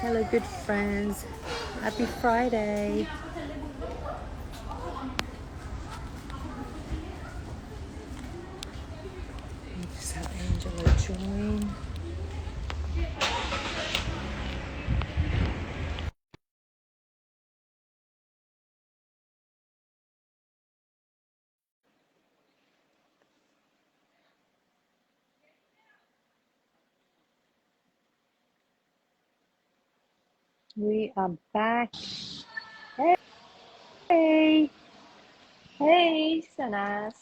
Hello, good friends. Happy Friday. Just have Angela join. We are back. Hey, Hey, Sanas.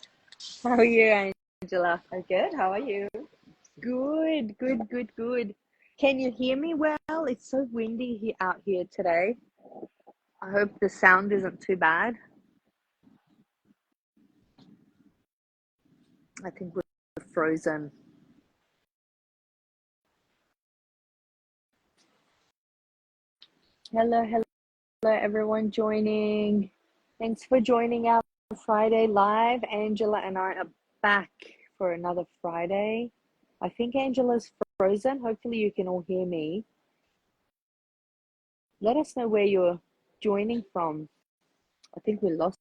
how are you, Angela? I'm good. How are you? Good. Can you hear me well? It's so windy out here today. I hope the sound isn't too bad. I think we're frozen. Hello, everyone joining. Thanks for joining our Friday live. Angela and I are back for another Friday. I think Angela's frozen. Hopefully you can all hear me. Let us know where you're joining from. I think we lost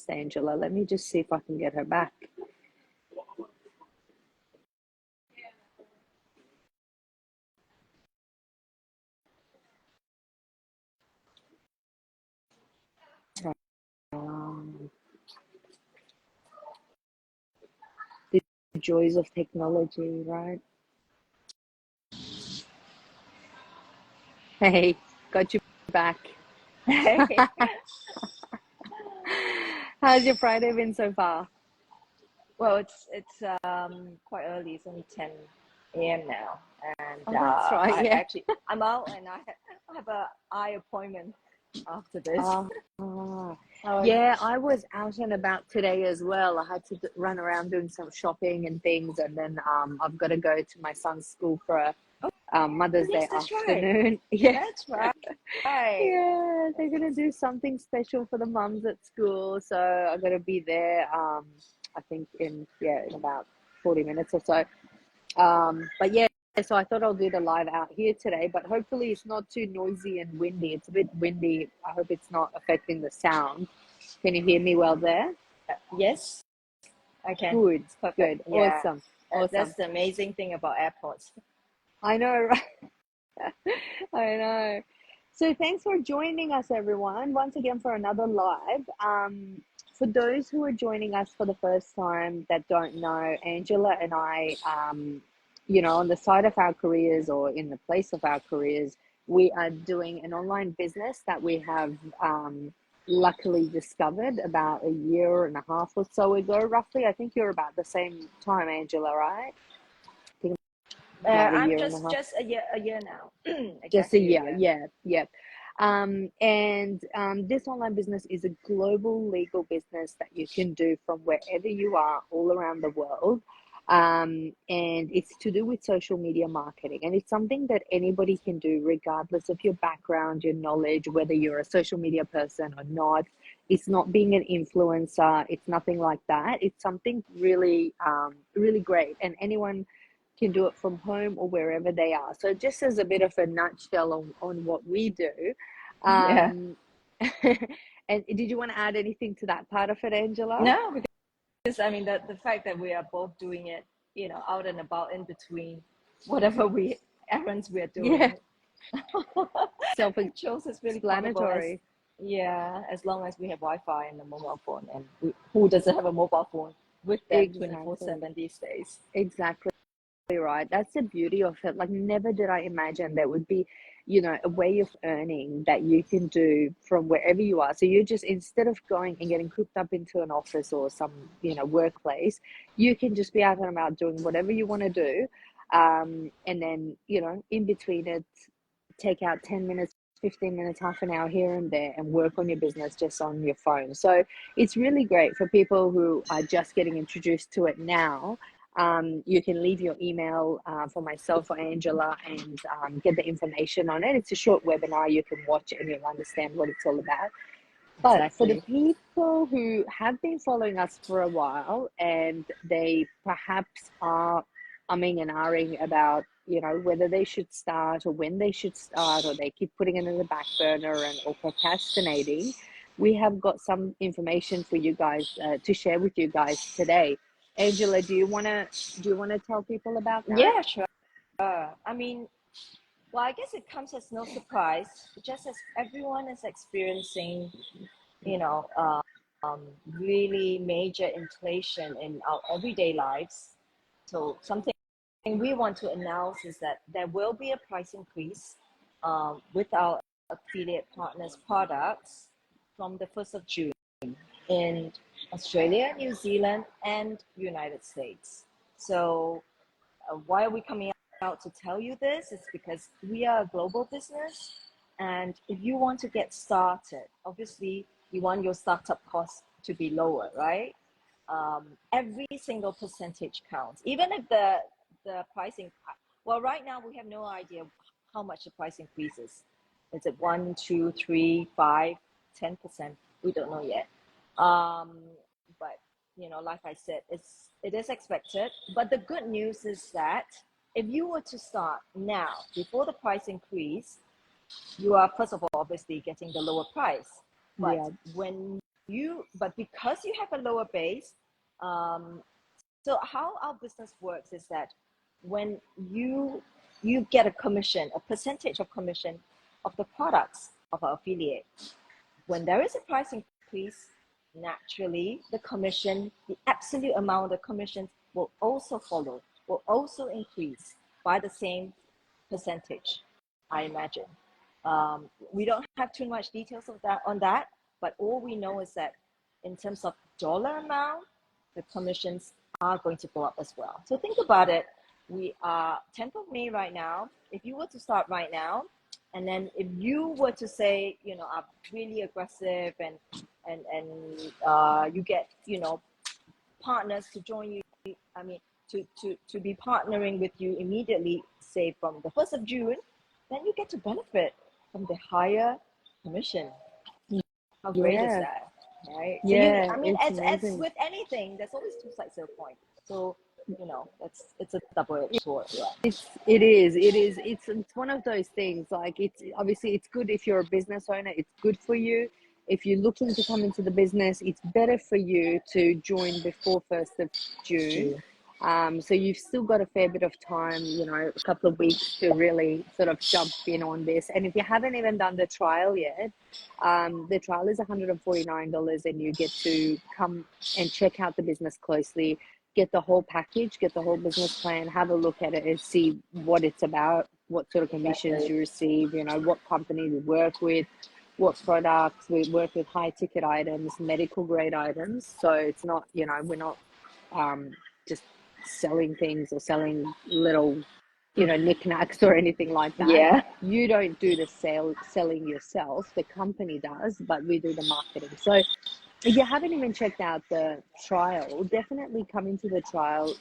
Angela. Let me just see if I can get her back. The joys of technology, right? Hey, got you back. Hey. How's your Friday been so far? Well, it's quite early. It's only 10 a.m. now, and Oh, that's right. Yeah. I'm out and I have a eye appointment after this. Yeah, I was out and about today as well. I had to run around doing some shopping and things, and then I've got to go to my son's school for a Mother's Day That's afternoon. right. Yeah, That's right. yeah, they're gonna do something special for the mums at school, so I got to be there. I think in about 40 minutes or so. But yeah, so I thought I'll do the live out here today, but hopefully it's not too noisy and windy. It's a bit windy. I hope it's not affecting the sound. Can you hear me well there? Yes, I can. Good, It's perfect. Yeah. awesome. That's the amazing thing about airports. I know, right? I know. So thanks for joining us, everyone, once again for another live. For those who are joining us for the first time that don't know, Angela and I, on the side of our careers or in the place of our careers, we are doing an online business that we have luckily discovered about a year and a half or so ago, roughly. I think you're about the same time, Angela, right? I think about a I'm year and a just half. just a year now. Just a Exactly a year, year. yeah. This online business is a global legal business that you can do from wherever you are all around the world. And it's to do with social media marketing. And it's something that anybody can do, regardless of your background, your knowledge, whether you're a social media person or not. It's not being an influencer, it's nothing like that. It's something really, really great. And anyone can do it from home or wherever they are. So just as a bit of a nutshell on what we do. Yeah. And did you want to add anything to that part of it, Angela? No, because I mean the fact that we are both doing it, out and about in between whatever errands we are Yeah, doing, shows it's really probable self-explanatory. as long as we have Wi-Fi and a mobile phone, and who doesn't have a mobile phone with them Exactly. 24/7 these days? Exactly right. That's the beauty of it. Like, never did I imagine there would be, a way of earning that you can do from wherever you are. So you just, instead of going and getting cooped up into an office or some, workplace, you can just be out and about doing whatever you want to do. And then, in between it, take out 10 minutes, 15 minutes, half an hour here and there and work on your business just on your phone. So it's really great for people who are just getting introduced to it now. You can leave your email for myself or Angela and get the information on it. It's a short webinar. You can watch it and you'll understand what it's all about. But for the Exactly. people who have been following us for a while and they perhaps are umming and ahhing about, you know, whether they should start or when they should start, or they keep putting it in the back burner and or procrastinating, we have got some information for you guys to share with you guys today. Angela, do you want to tell people about that? Yeah, sure. I mean, well, I guess it comes as no surprise, just as everyone is experiencing, you know, really major inflation in our everyday lives. So something we want to announce is that there will be a price increase with our affiliate partners products from the 1st of June in Australia, New Zealand, and United States. So why are we coming out to tell you this? It's because we are a global business, and if you want to get started, obviously you want your startup cost to be lower, right? Every single percentage counts, even if the pricing. Well, right now we have no idea how much the price increases. Is it 1, 2, 3, 5, 10%? We don't know yet. But like I said, it is expected. But the good news is that if you were to start now before the price increase, you are first of all obviously getting the lower price. But Yeah. but because you have a lower base, so how our business works is that when you get a commission, a percentage of commission of the products of our affiliate. When there is a price increase, naturally the commission, the absolute amount of the commissions will also follow, will also increase by the same percentage, I imagine. We don't have too much details of that on that, but all we know is that in terms of dollar amount, the commissions are going to go up as well. So think about it. We are 10th of May right now. If you were to start right now, and then if you were to say, are really aggressive and you get, partners to join you, I mean, to be partnering with you immediately, say from the 1st of June, then you get to benefit from the higher commission. How great is Yeah. that, right? So Yeah, I mean, it's as amazing. with anything, there's always two sides to a coin. So, it's a double-edged sword. Yeah. It's one of those things, like, it's obviously it's good if you're a business owner, it's good for you. If you're looking to come into the business, it's better for you to join before 1st of June. June. So you've still got a fair bit of time, a couple of weeks to really sort of jump in on this. And if you haven't even done the trial yet, the trial is $149, and you get to come and check out the business closely, get the whole package, get the whole business plan, have a look at it and see what it's about, what sort of commissions Exactly. you receive, what company we work with, what products. We work with high ticket items, medical grade items. So it's not, we're not just selling things or selling little, knickknacks or anything like that. Yeah. You don't do the selling yourself, the company does, but we do the marketing. So if you haven't even checked out the trial, definitely come into the trial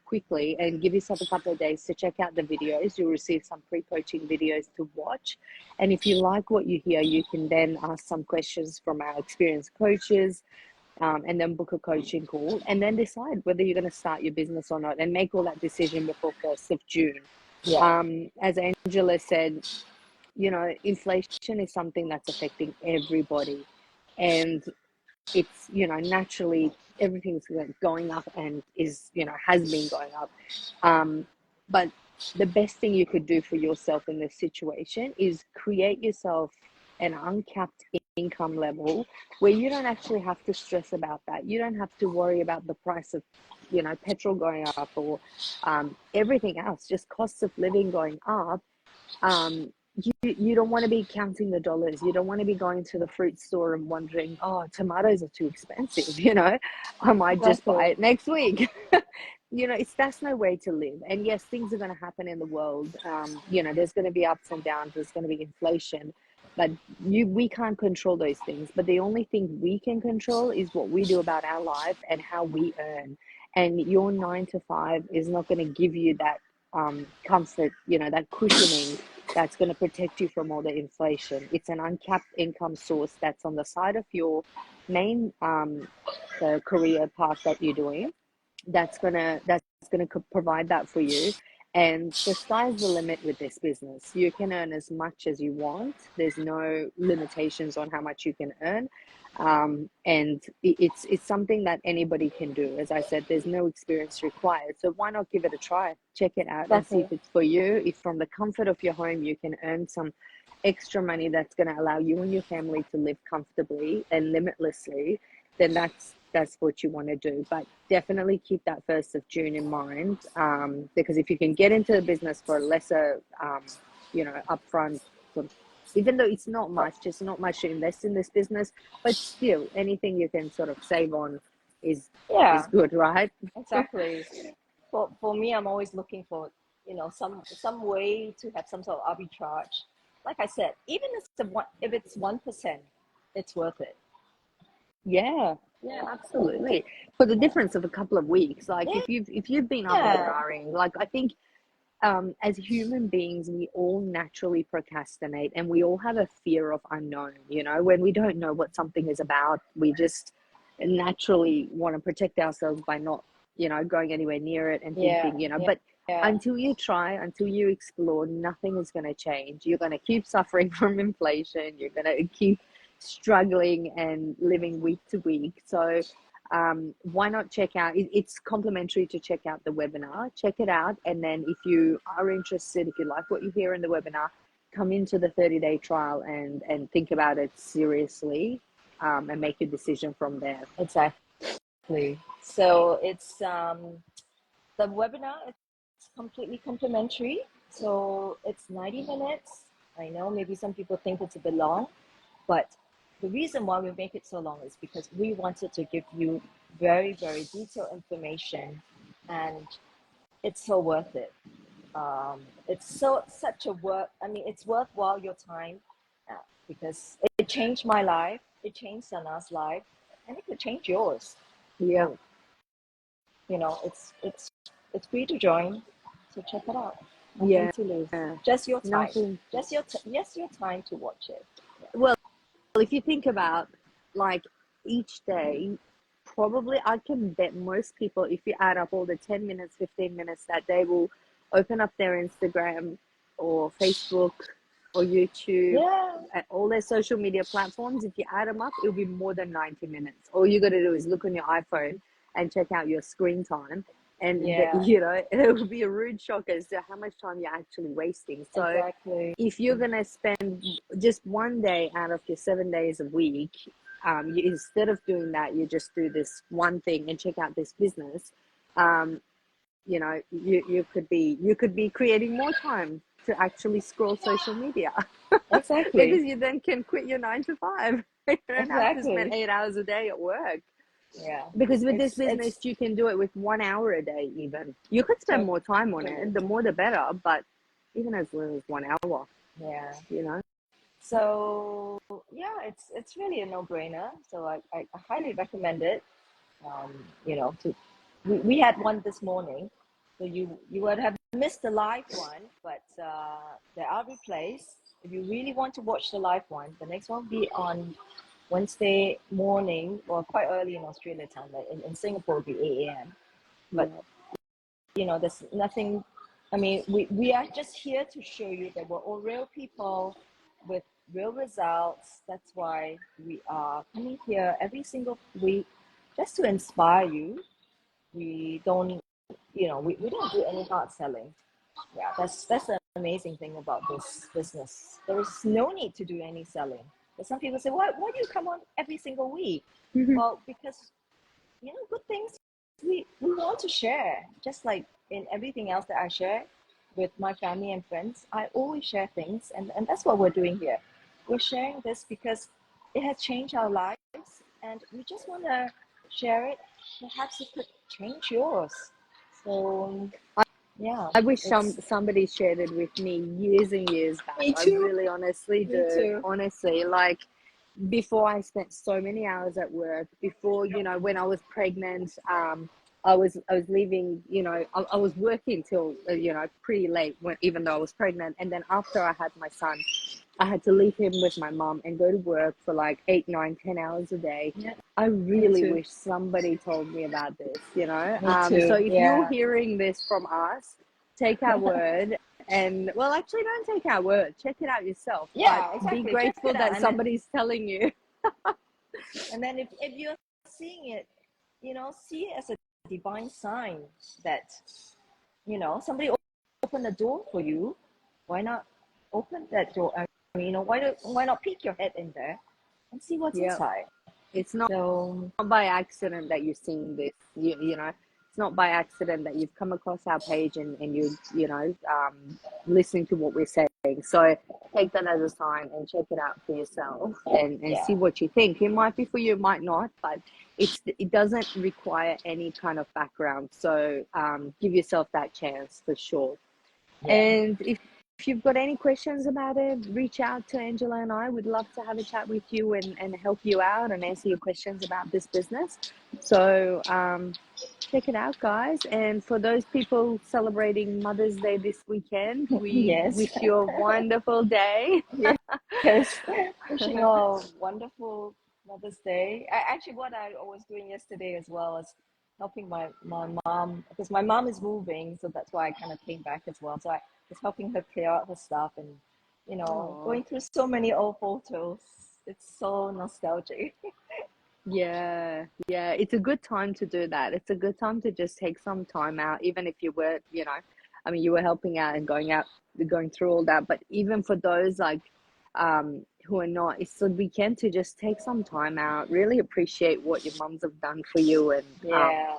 quickly and give yourself a couple of days to check out the videos. You'll receive some pre-coaching videos to watch. And if you like what you hear, you can then ask some questions from our experienced coaches, and then book a coaching call, and then decide whether you're going to start your business or not, and make all that decision before 1st of June. Yeah. As Angela said, inflation is something that's affecting everybody. And it's, naturally everything's going up and is, has been going up. But the best thing you could do for yourself in this situation is create yourself an uncapped income level where you don't actually have to stress about that. You don't have to worry about the price of, petrol going up, or everything else, just costs of living going up. You don't want to be counting the dollars. You don't want to be going to the fruit store and wondering, oh, tomatoes are too expensive. I might just buy Exactly. it next week. That's no way to live. And yes, things are going to happen in the world. There's going to be ups and downs. There's going to be inflation, but we can't control those things. But the only thing we can control is what we do about our life and how we earn. And your 9 to 5 is not going to give you that comfort, that cushioning that's going to protect you from all the inflation. It's an uncapped income source that's on the side of your main the career path that you're doing. That's gonna provide that for you. And the sky's the limit with this business. You can earn as much as you want. There's no limitations on how much you can earn. And it's something that anybody can do. As I said, there's no experience required. So why not give it a try? Check it out and see if Exactly. it's for you. If from the comfort of your home you can earn some extra money that's going to allow you and your family to live comfortably and limitlessly, then that's what you want to do. But definitely keep that 1st of June in mind, because if you can get into the business for a lesser, upfront, sort of, even though it's not much, just not much to invest in this business, but still anything you can sort of save on is Yeah, is good, right? exactly. For me, I'm always looking for, some way to have some sort of arbitrage. Like I said, even if it's 1%, it's worth it. Yeah, yeah, absolutely. For the Yeah. difference of a couple of weeks, like Yeah. if you've been up and Yeah. starring, like I think as human beings, we all naturally procrastinate and we all have a fear of unknown. When we don't know what something is about, we just naturally want to protect ourselves by not, going anywhere near it and Yeah. thinking, Yeah. but Yeah. until you try, until you explore, nothing is going to change. You're going to keep suffering from inflation. You're going to keep struggling and living week to week. So, why not check out? It's complimentary to check out the webinar. Check it out, and then if you are interested, if you like what you hear in the webinar, come into the 30-day trial and think about it seriously, and make your decision from there. Exactly. So it's the webinar. It's completely complimentary. So it's 90 minutes. I know maybe some people think it's a bit long, but the reason why we make it so long is because we wanted to give you very, very detailed information, and it's so worth it. It's such a work. I mean, it's worthwhile your time, because it changed my life. It changed Sana's life, and it could change yours. Yeah, So it's free to join. So check it out. Nothing yeah. to lose. Just your time. Nothing. Just your time to watch it. Well, if you think about, like, each day, probably I can bet most people, if you add up all the 10 minutes, 15 minutes that they will open up their Instagram or Facebook or YouTube, Yeah, all their social media platforms, if you add them up, it'll be more than 90 minutes. All you got to do is look on your iPhone and check out your screen time. And, yeah, it will be a rude shock as to how much time you're actually wasting. So, exactly. if you're going to spend just one day out of your 7 days a week, instead of doing that, you just do this one thing and check out this business. You could be creating more time to actually scroll social media, Exactly. because you then can quit your 9 to 5. You don't have to spend Exactly. 8 hours a day at work. Yeah. Because with this It's business, you can do it with 1 hour a day. Even you could spend more time on totally. it. The more, the better. But even as little as 1 hour, Yeah. you know. So yeah, it's really a no-brainer. So I highly recommend it. To we had one this morning, so you would have missed the live one, but there are replays. If you really want to watch the live one, the next one will be on Wednesday morning, or quite early in Australia time. Like in Singapore, it'll be 8 a.m. But Yeah. there's nothing. I mean, we are just here to show you that we're all real people with real results. That's why we are coming here every single week, just to inspire you. We don't, we don't do any hard selling. Yeah, that's the amazing thing about this business. There is no need to do any selling. But some people say, why do you come on every single week? Well, because good things we want to share. Just like in everything else that I share with my family and friends, I always share things, and that's what we're doing here. We're sharing this because it has changed our lives, and we just want to share it. Perhaps it could change yours. So yeah, I wish it's somebody shared it with me years and years back. me I too. really honestly Me do. too. Honestly, like, before I spent so many hours at work, before, when I was pregnant, I was leaving, I was working till, pretty late, even though I was pregnant. And then after I had my son, I had to leave him with my mom and go to work for like 8, 9, 10 hours a day. Yeah, I me really too. wish somebody told me about this. Me So too. if you're Yeah. hearing this from us, take our word. And well, actually, don't take our word. Check it out yourself. But Yeah, be exactly. Check grateful it out, that somebody's telling you. and then if you're seeing it, see it as a divine sign that somebody open the door for you. Why not open that door? I mean, why not peek your head in there and see what's Yeah, inside? it's not So by accident that you're seeing this. You know, it's not by accident that you've come across our page and listening to what we're saying. So take that as a sign and check it out for yourself and yeah, see what you think. It might be for you, it might not, but it doesn't require any kind of background. So give yourself that chance for sure. yeah, And if you've got any questions about it, reach out to Angela and I. We'd love to have a chat with you and help you out and answer your questions about this business. So check it out, guys. And for those people celebrating Mother's Day this weekend, we yes, wish you a wonderful day. yes. Wishing you all a wonderful Mother's Day. Actually, what I was doing yesterday as well is helping my mom, because my mom is moving, so that's why I kind of came back as well. So I was helping her clear out her stuff and Oh, going through so many old photos. It's so nostalgic. yeah, yeah. It's a good time to do that. It's a good time to just take some time out, even if you were, I mean, you were helping out and going through all that. But even for those like who are not, it's the weekend to just take some time out, really appreciate what your mums have done for you, and Yeah,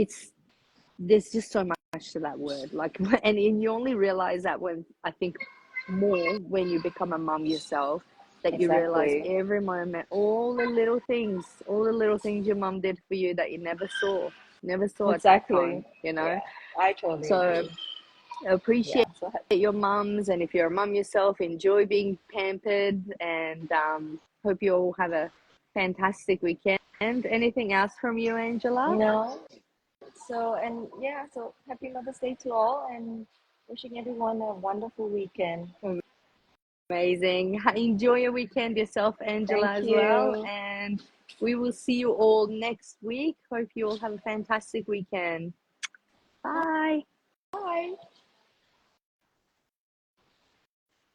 it's there's just so much to that word, like, and you only realize that when I think more when you become a mum yourself, that you realize exactly. every moment, all the little things your mum did for you that you never saw at that time, Exactly. Yeah, I totally so agree. appreciate Yeah. So your mums, and if you're a mum yourself, enjoy being pampered, and hope you all have a fantastic weekend. Anything else from you, Angela? no. So happy Mother's Day to all, and wishing everyone a wonderful weekend. Amazing. Enjoy your weekend yourself, Angela, Thank as well. you. And we will see you all next week. Hope you all have a fantastic weekend. Bye. Bye.